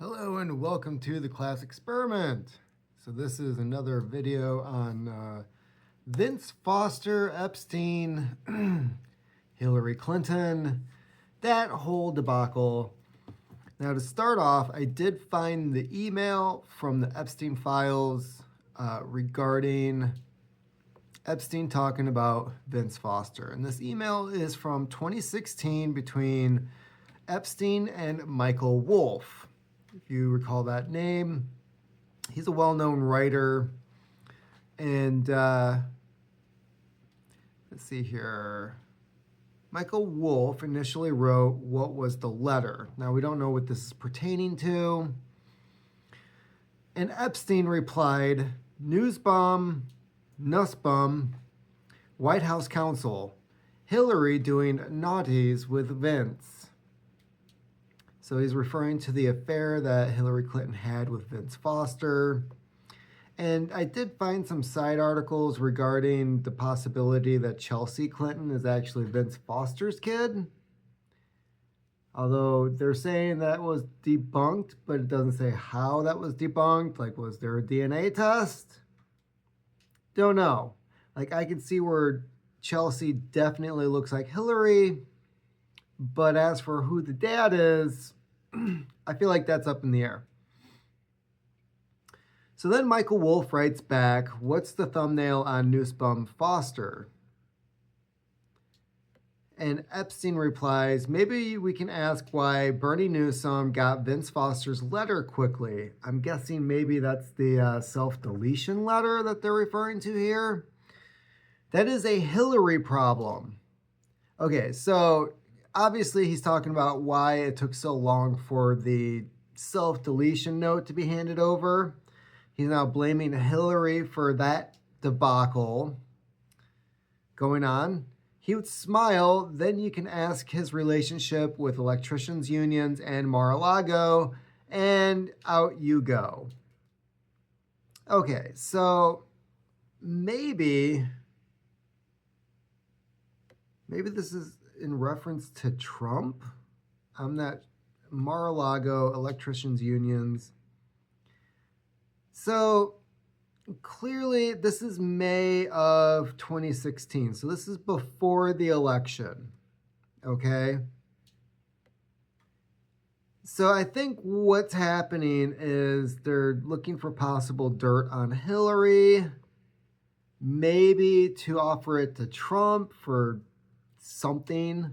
Hello and welcome to the Class Experiment. So this is another video on Vince Foster, Epstein, Hillary Clinton, that whole debacle. Now to start off, I did find the email from the Epstein files regarding Epstein talking about Vince Foster. And this email is from 2016 between Epstein and Michael Wolff. If you recall that name, he's a well-known writer. And let's see here. Michael Wolff initially wrote what was the letter. Now, we don't know what this is pertaining to. And Epstein replied, "Newsbomb, Nussbum, White House counsel, Hillary doing naughties with Vince." So he's referring to the affair that Hillary Clinton had with Vince Foster. And I did find some side articles regarding the possibility that Chelsea Clinton is actually Vince Foster's kid. Although they're saying that was debunked, but it doesn't say how that was debunked. Like, was there a DNA test? Don't know. Like, I can see where Chelsea definitely looks like Hillary. But as for who the dad is, I feel like that's up in the air. So then Michael Wolff writes back, "What's the thumbnail on Nussbaum Foster?" And Epstein replies, "Maybe we can ask why Bernie Newsom got Vince Foster's letter quickly." I'm guessing maybe that's the self-deletion letter that they're referring to here. That is a Hillary problem. Okay, so obviously he's talking about why it took so long for the self-deletion note to be handed over. He's now blaming Hillary for that debacle going on. He would smile, then you can ask his relationship with electricians' unions and Mar-a-Lago, and out you go. Okay, so maybe this is in reference to Trump. I'm not Mar-a-Lago, electricians' unions. So clearly this is May of 2016. So this is before the election. Okay. So I think what's happening is they're looking for possible dirt on Hillary, maybe to offer it to Trump for something.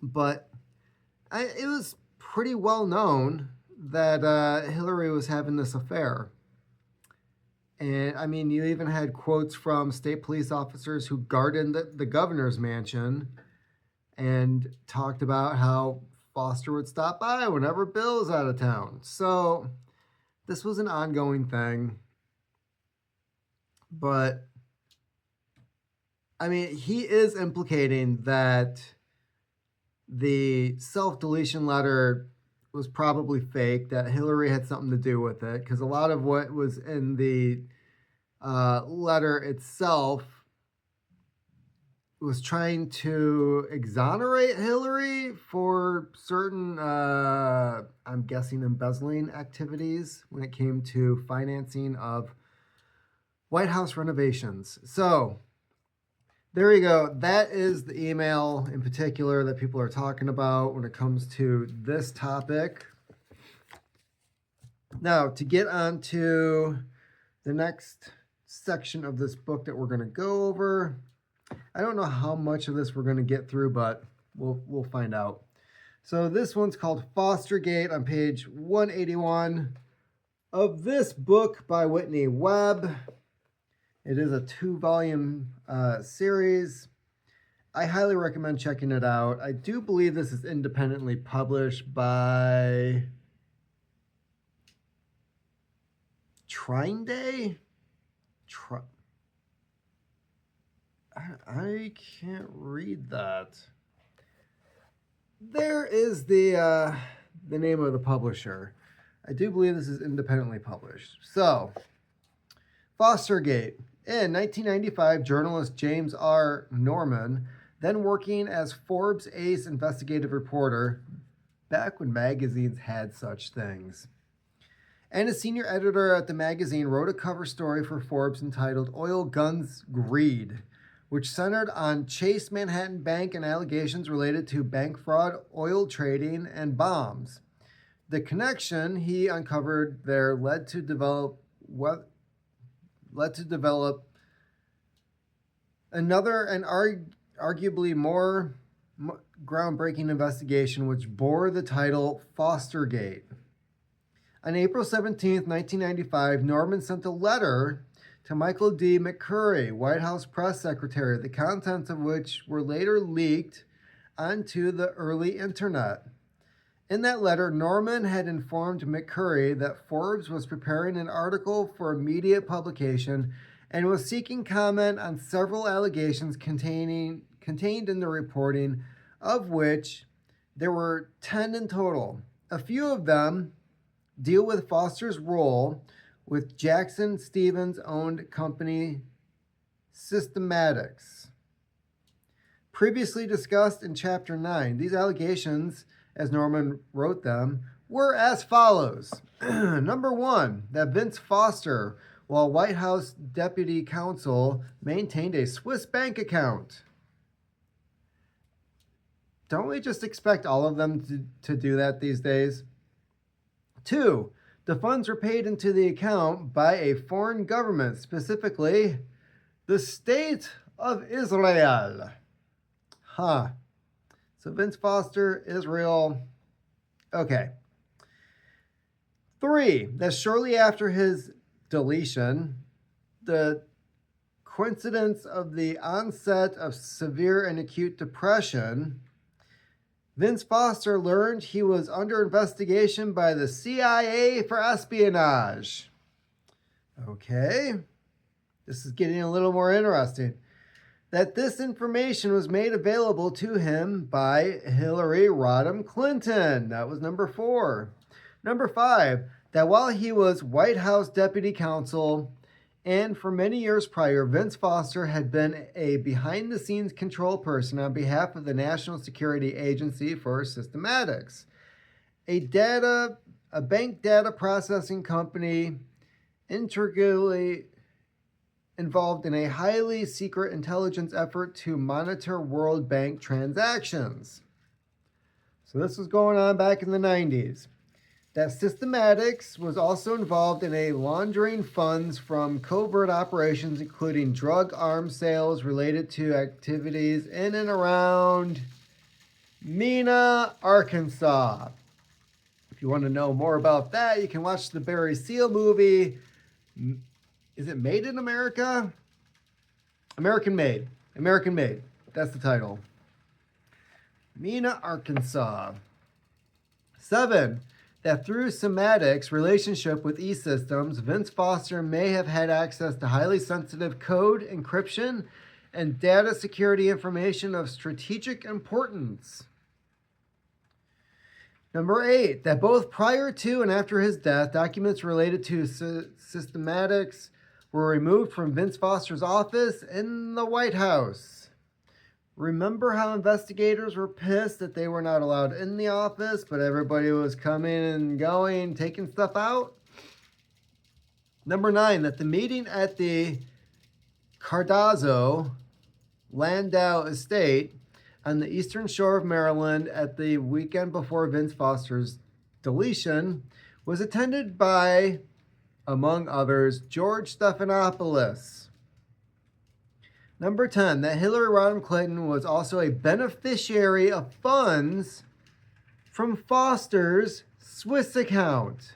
But it was pretty well known that Hillary was having this affair. And I mean, you even had quotes from state police officers who guarded the governor's mansion and talked about how Foster would stop by whenever Bill's out of town. So this was an ongoing thing. But I mean, he is implicating that the self-deletion letter was probably fake, that Hillary had something to do with it, because a lot of what was in the letter itself was trying to exonerate Hillary for certain, I'm guessing, embezzling activities when it came to financing of White House renovations. So there you go. That is the email in particular that people are talking about when it comes to this topic. Now, to get on to the next section of this book that we're going to go over, I don't know how much of this we're going to get through, but we'll find out. So this one's called Fostergate on page 181 of this book by Whitney Webb. It is a 2-volume series. I highly recommend checking it out. I do believe this is independently published by Trine Day? I can't read that. There is the name of the publisher. I do believe this is independently published. So, Fostergate. In 1995, journalist James R. Norman, then working as Forbes Ace investigative reporter, back when magazines had such things. And a senior editor at the magazine wrote a cover story for Forbes entitled Oil Guns Greed, which centered on Chase Manhattan Bank and allegations related to bank fraud, oil trading, and bombs. The connection he uncovered there led to develop another and arguably more groundbreaking investigation, which bore the title Fostergate. On April 17, 1995, Norman sent a letter to Michael D. McCurry, White House press secretary, the contents of which were later leaked onto the early internet. In that letter, Norman had informed McCurry that Forbes was preparing an article for immediate publication and was seeking comment on several allegations contained in the reporting, of which there were 10 in total. A few of them deal with Foster's role with Jackson Stevens-owned company Systematics, previously discussed in Chapter 9. These allegations, as Norman wrote them, were as follows. Number 1, that Vince Foster, while White House deputy counsel, maintained a Swiss bank account. Don't we just expect all of them to do that these days? 2, the funds were paid into the account by a foreign government, specifically the State of Israel. So Vince Foster, Israel. Okay. 3, that shortly after his deletion, the coincidence of the onset of severe and acute depression, Vince Foster learned he was under investigation by the CIA for espionage. Okay. This is getting a little more interesting. That this information was made available to him by Hillary Rodham Clinton. That was number 4. Number 5, that while he was White House deputy counsel and for many years prior, Vince Foster had been a behind-the-scenes control person on behalf of the National Security Agency for Systematics, a bank data processing company integrally involved in a highly secret intelligence effort to monitor World Bank transactions. So this was going on back in the 90s. That Systematics was also involved in a laundering funds from covert operations, including drug arms sales related to activities in and around Mena, Arkansas. If you want to know more about that, you can watch the Barry Seal movie. Is it Made in America? American Made. American Made. That's the title. Mena, Arkansas. 7, that through Systematics' relationship with E-Systems, Vince Foster may have had access to highly sensitive code, encryption, and data security information of strategic importance. Number 8, that both prior to and after his death, documents related to Systematics were removed from Vince Foster's office in the White House. Remember how investigators were pissed that they were not allowed in the office, but everybody was coming and going, taking stuff out? Number 9, that the meeting at the Cardozo Landau estate on the eastern shore of Maryland at the weekend before Vince Foster's deletion was attended by, among others, George Stephanopoulos. Number 10, that Hillary Rodham Clinton was also a beneficiary of funds from Foster's Swiss account.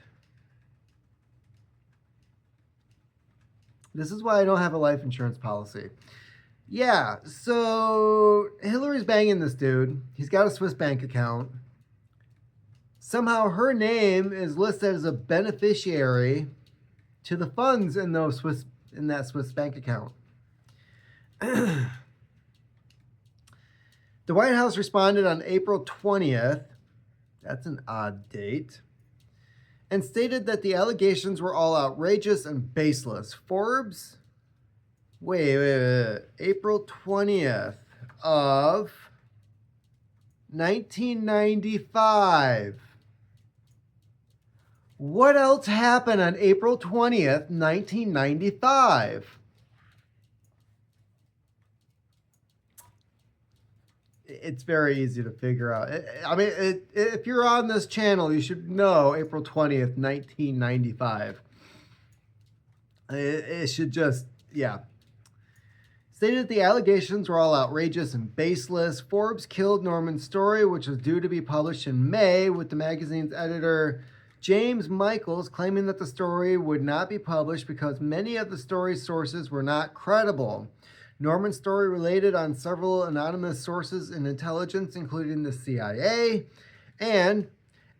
This is why I don't have a life insurance policy. Yeah, so Hillary's banging this dude. He's got a Swiss bank account. Somehow her name is listed as a beneficiary to the funds in that Swiss bank account. The White House responded on April 20th, that's an odd date, and stated that the allegations were all outrageous and baseless. Forbes, wait, April 20th of 1995. What else happened on April 20th, 1995? It's very easy to figure out. I mean, if you're on this channel, you should know April 20th, 1995. It should just, yeah. Stated the allegations were all outrageous and baseless. Forbes killed Norman's story, which was due to be published in May, with the magazine's editor James Michaels claiming that the story would not be published because many of the story's sources were not credible. Norman's story related on several anonymous sources in intelligence, including the CIA, and,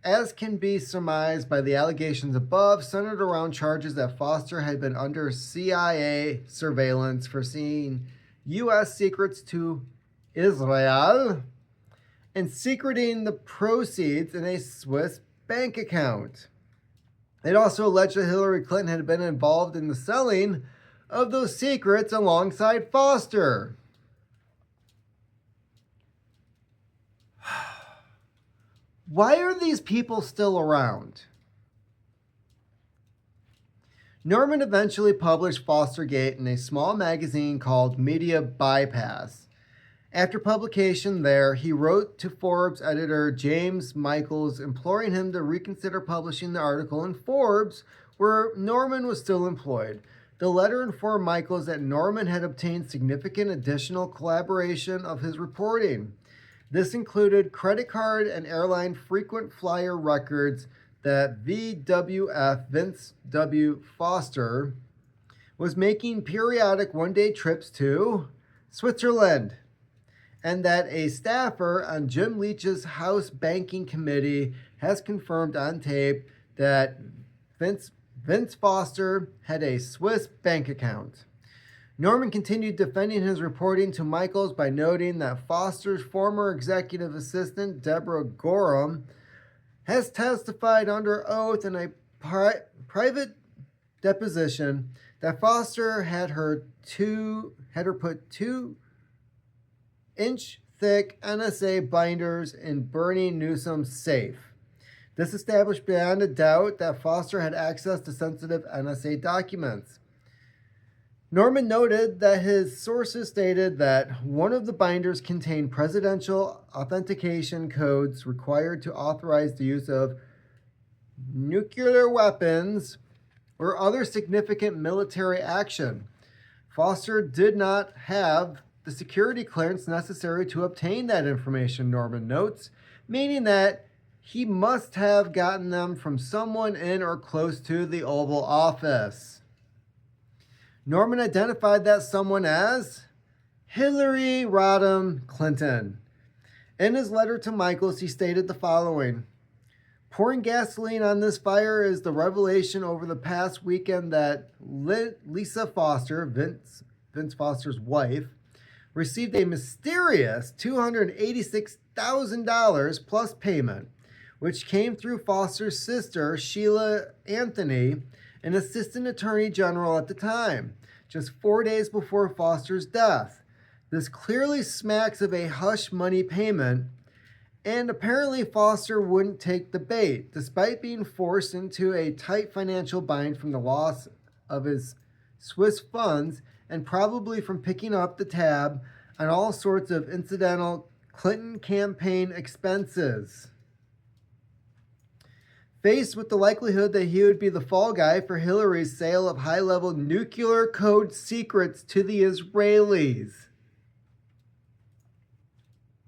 as can be surmised by the allegations above, centered around charges that Foster had been under CIA surveillance for seeing U.S. secrets to Israel and secreting the proceeds in a Swiss bank account. It also alleged that Hillary Clinton had been involved in the selling of those secrets alongside Foster. Why are these people still around? Norman eventually published Fostergate in a small magazine called Media Bypass. After publication there, he wrote to Forbes editor James Michaels, imploring him to reconsider publishing the article in Forbes, where Norman was still employed. The letter informed Michaels that Norman had obtained significant additional collaboration of his reporting. This included credit card and airline frequent flyer records that VWF, Vince W. Foster, was making periodic one-day trips to Switzerland, and that a staffer on Jim Leach's House Banking Committee has confirmed on tape that Vince Foster had a Swiss bank account. Norman continued defending his reporting to Michaels by noting that Foster's former executive assistant, Deborah Gorham, has testified under oath in a private deposition that Foster had her put 2-inch thick NSA binders in Bernie Newsom's safe. This established beyond a doubt that Foster had access to sensitive NSA documents. Norman noted that his sources stated that one of the binders contained presidential authentication codes required to authorize the use of nuclear weapons or other significant military action. Foster did not have the security clearance necessary to obtain that information, Norman notes, meaning that he must have gotten them from someone in or close to the Oval Office. Norman identified that someone as Hillary Rodham Clinton. In his letter to Michaels, he stated the following: pouring gasoline on this fire is the revelation over the past weekend that Lisa Foster, Vince Foster's wife, received a mysterious $286,000 plus payment, which came through Foster's sister, Sheila Anthony, an assistant attorney general at the time, just 4 days before Foster's death. This clearly smacks of a hush money payment, and apparently Foster wouldn't take the bait, despite being forced into a tight financial bind from the loss of his Swiss funds and probably from picking up the tab on all sorts of incidental Clinton campaign expenses. Faced with the likelihood that he would be the fall guy for Hillary's sale of high-level nuclear code secrets to the Israelis.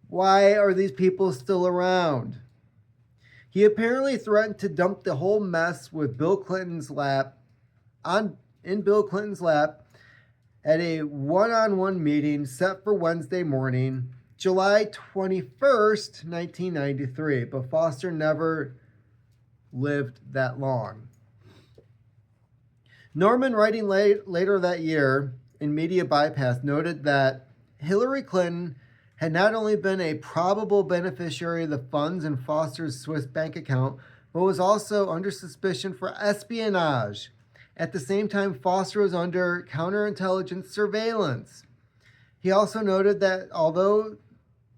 Why are these people still around? He apparently threatened to dump the whole mess with Bill Clinton's lap in Bill Clinton's lap at a one-on-one meeting set for Wednesday morning, July 21st, 1993, but Foster never lived that long. Norman, writing later that year in Media Bypass, noted that Hillary Clinton had not only been a probable beneficiary of the funds in Foster's Swiss bank account, but was also under suspicion for espionage. At the same time, Foster was under counterintelligence surveillance. He also noted that although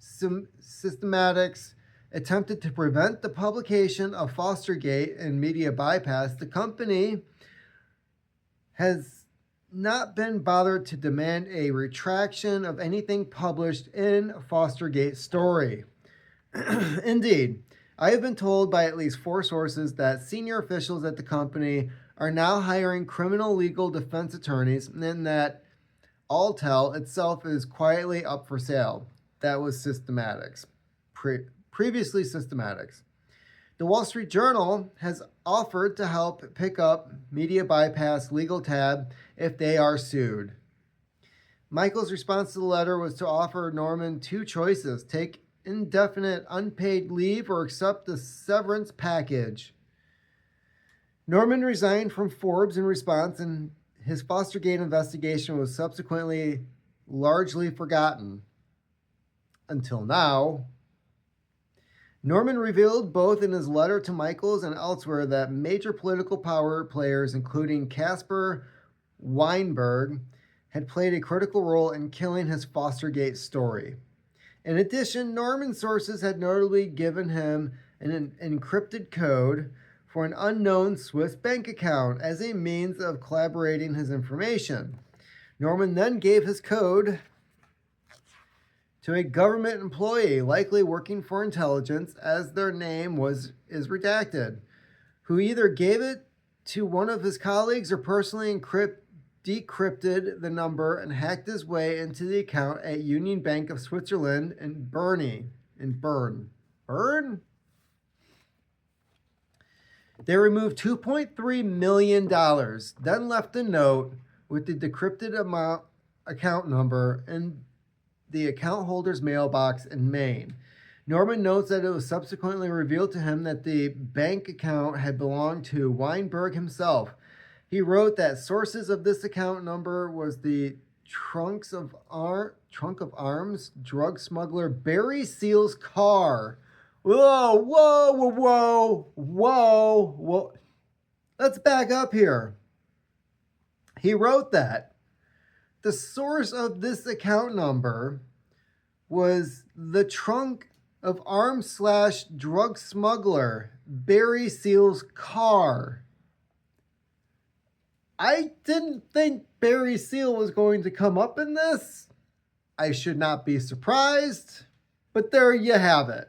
Systematics attempted to prevent the publication of Fostergate and media bypass, the company has not been bothered to demand a retraction of anything published in Fostergate's story. Indeed, I have been told by at least 4 sources that senior officials at the company are now hiring criminal legal defense attorneys and that Alltel itself is quietly up for sale. That was Systematics. Previously Systematics. The Wall Street Journal has offered to help pick up Media Bypass legal tab if they are sued. Michael's response to the letter was to offer Norman 2 choices: take indefinite unpaid leave or accept the severance package. Norman resigned from Forbes in response, and his Fostergate investigation was subsequently largely forgotten. Until now. Norman revealed both in his letter to Michaels and elsewhere that major political power players, including Caspar Weinberg, had played a critical role in killing his Fostergate story. In addition, Norman's sources had notably given him an encrypted code for an unknown Swiss bank account as a means of collaborating his information. Norman then gave his code to a government employee, likely working for intelligence, as their name is redacted, who either gave it to one of his colleagues or personally decrypted the number and hacked his way into the account at Union Bank of Switzerland in Bern. They removed $2.3 million, then left a note with the decrypted account number in the account holder's mailbox in Maine. Norman notes that it was subsequently revealed to him that the bank account had belonged to Weinberg himself. He wrote that sources of this account number was the trunk of arms drug smuggler Barry Seal's car. Whoa. Let's back up here. He wrote that the source of this account number was the trunk of arms / drug smuggler Barry Seal's car. I didn't think Barry Seal was going to come up in this. I should not be surprised, but there you have it.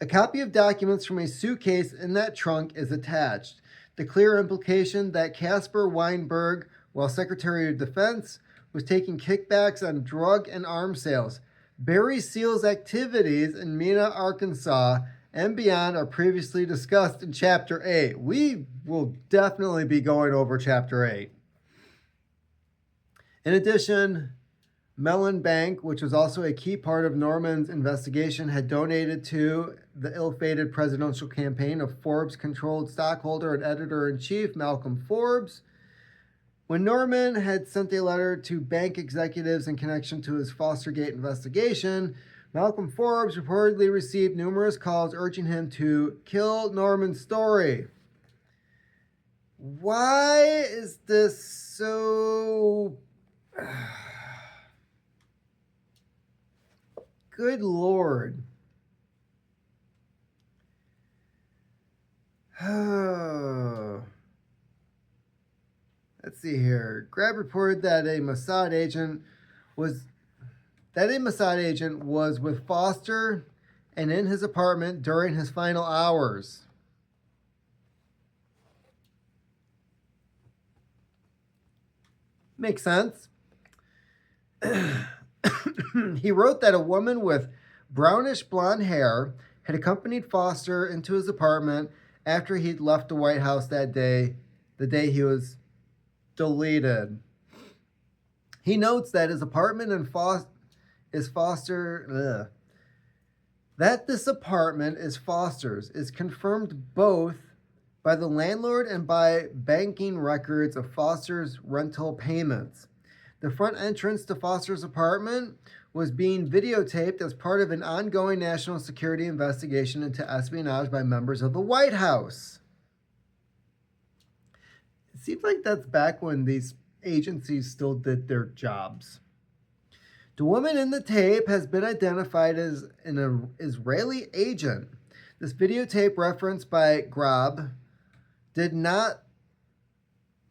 A copy of documents from a suitcase in that trunk is attached. The clear implication that Caspar Weinberg, while Secretary of Defense, was taking kickbacks on drug and arms sales. Barry Seal's activities in Mena, Arkansas, and beyond are previously discussed in Chapter 8. We will definitely be going over Chapter 8. In addition, Mellon Bank, which was also a key part of Norman's investigation, had donated to the ill-fated presidential campaign of Forbes-controlled stockholder and editor-in-chief Malcolm Forbes. When Norman had sent a letter to bank executives in connection to his Fostergate investigation, Malcolm Forbes reportedly received numerous calls urging him to kill Norman's story. Why is this so... Good Lord. Let's see here. Grab reported that a Mossad agent was with Foster and in his apartment during his final hours. Makes sense. He wrote that a woman with brownish blonde hair had accompanied Foster into his apartment after he'd left the White House that day, the day he was deleted. He notes that his apartment that this apartment is Foster's is confirmed both by the landlord and by banking records of Foster's rental payments. The front entrance to Foster's apartment was being videotaped as part of an ongoing national security investigation into espionage by members of the White House. It seems like that's back when these agencies still did their jobs. The woman in the tape has been identified as an Israeli agent. This videotape referenced by Grab did not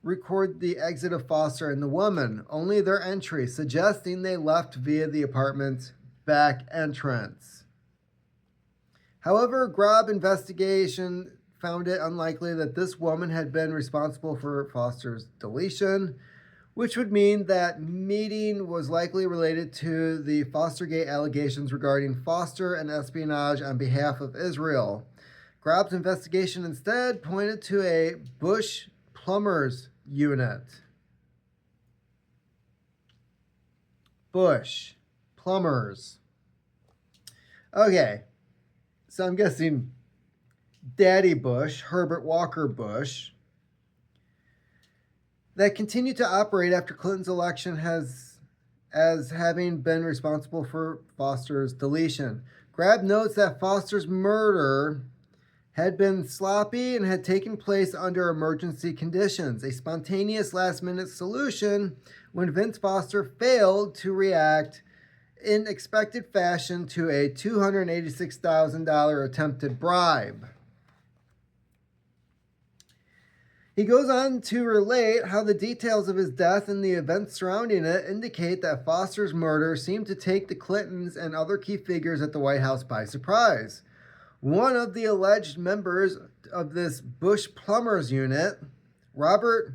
record the exit of Foster and the woman, only their entry, suggesting they left via the apartment's back entrance. However, Grab investigation found it unlikely that this woman had been responsible for Foster's deletion, which would mean that meeting was likely related to the Fostergate allegations regarding Foster and espionage on behalf of Israel. Grab's investigation instead pointed to a Bush plumbers unit. Bush plumbers. Okay, so I'm guessing Daddy Bush, Herbert Walker Bush, that continued to operate after Clinton's election as having been responsible for Foster's deletion. Grab notes that Foster's murder had been sloppy and had taken place under emergency conditions, a spontaneous last-minute solution when Vince Foster failed to react in expected fashion to a $286,000 attempted bribe. He goes on to relate how the details of his death and the events surrounding it indicate that Foster's murder seemed to take the Clintons and other key figures at the White House by surprise. One of the alleged members of this Bush plumbers unit, Robert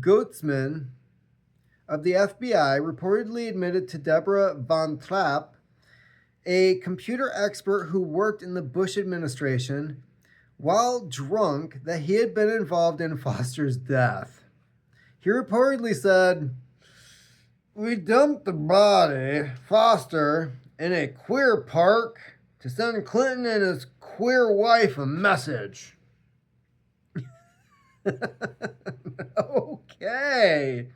Goetzman of the FBI, reportedly admitted to Deborah Von Trapp, a computer expert who worked in the Bush administration, while drunk, that he had been involved in Foster's death. He reportedly said, "We dumped the body, Foster, in a queer park to send Clinton and his queer wife a message." Okay.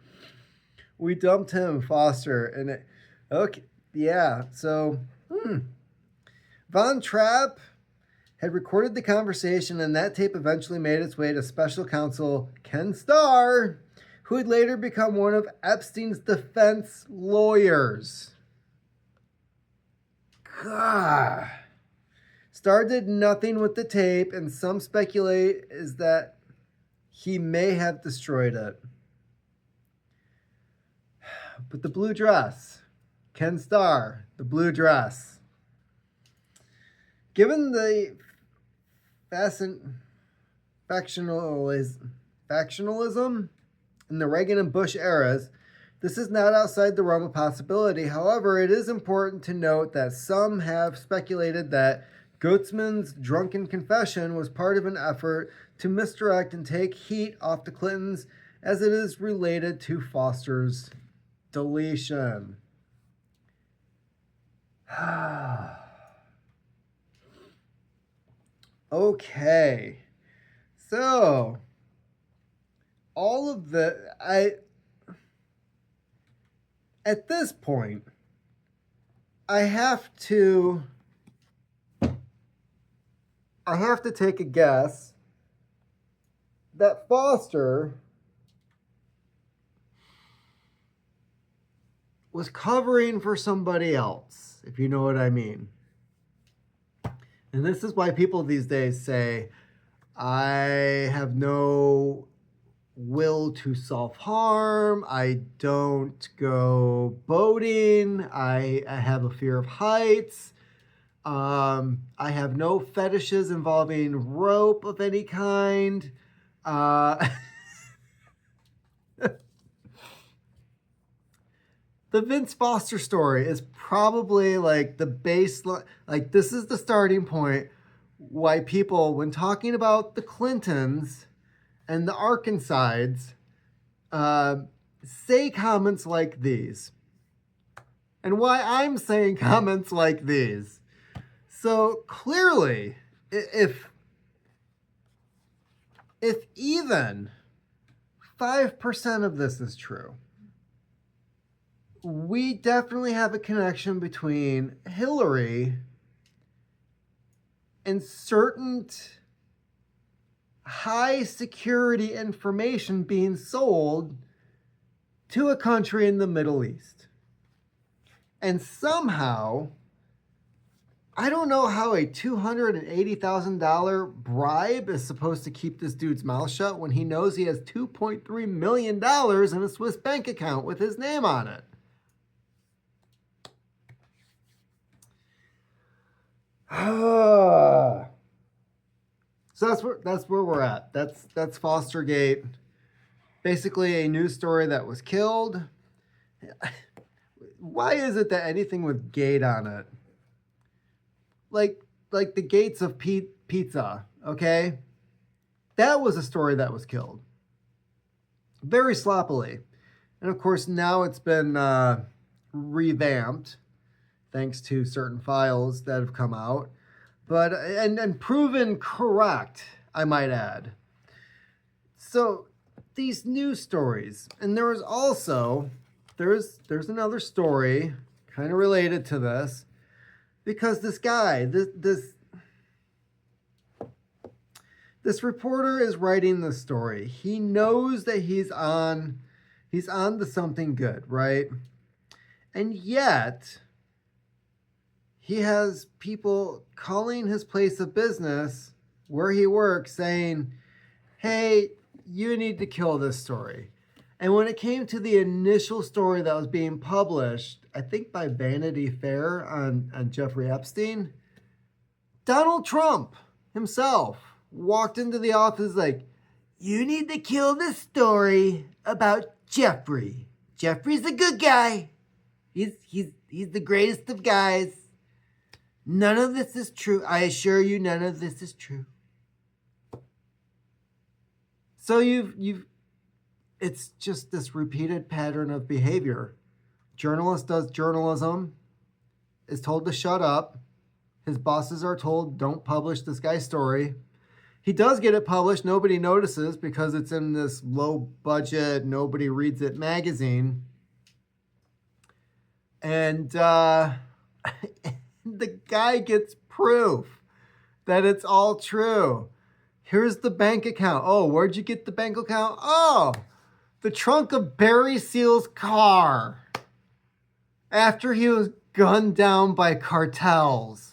We dumped him, Foster, and it, okay, yeah, so, Von Trapp had recorded the conversation, and that tape eventually made its way to special counsel Ken Starr, who would later become one of Epstein's defense lawyers. God. Starr did nothing with the tape, and some speculate is that he may have destroyed it. But the blue dress, Ken Starr, the blue dress. Given the factionalism in the Reagan and Bush eras, this is not outside the realm of possibility. However, it is important to note that some have speculated that Goetzman's drunken confession was part of an effort to misdirect and take heat off the Clintons, as it is related to Foster's deletion. Okay, so all of at this point, I have to take a guess that Foster was covering for somebody else, if you know what I mean. And this is why people these days say, I have no will to self-harm, I don't go boating, I have a fear of heights, I have no fetishes involving rope of any kind. The Vince Foster story is probably like the baseline, like this is the starting point why people, when talking about the Clintons and the Arkansides, say comments like these. And why I'm saying comments like these. So clearly, if even 5% of this is true, we definitely have a connection between Hillary and certain high security information being sold to a country in the Middle East. And somehow, I don't know how a $280,000 bribe is supposed to keep this dude's mouth shut when he knows he has $2.3 million in a Swiss bank account with his name on it. So that's where we're at. That's Fostergate. Basically a news story that was killed. Why is it that anything with gate on it? Like the gates of pizza, okay? That was a story that was killed. Very sloppily. And of course now it's been revamped thanks to certain files that have come out. But and proven correct, I might add. So these news stories, and there was also there's another story kind of related to this, because this guy, this reporter is writing this story. He knows that he's on to something good, right? And yet he has people calling his place of business where he works saying, hey, you need to kill this story. And when it came to the initial story that was being published, I think by Vanity Fair on Jeffrey Epstein, Donald Trump himself walked into the office like, you need to kill this story about Jeffrey. Jeffrey's a good guy. He's the greatest of guys. None of this is true. I assure you, none of this is true. So it's just this repeated pattern of behavior. Journalist does journalism, is told to shut up. His bosses are told, don't publish this guy's story. He does get it published. Nobody notices because it's in this low budget, nobody reads it magazine. And the guy gets proof that it's all true. Here's the bank account. Oh, where'd you get the bank account? Oh, the trunk of Barry Seal's car after he was gunned down by cartels.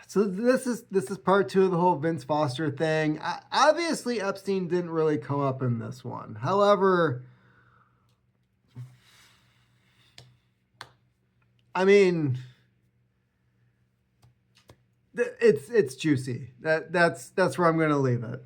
So this is part 2 of the whole Vince Foster thing. Obviously, Epstein didn't really come up in this one. However, I mean, it's juicy. That's where I'm going to leave it.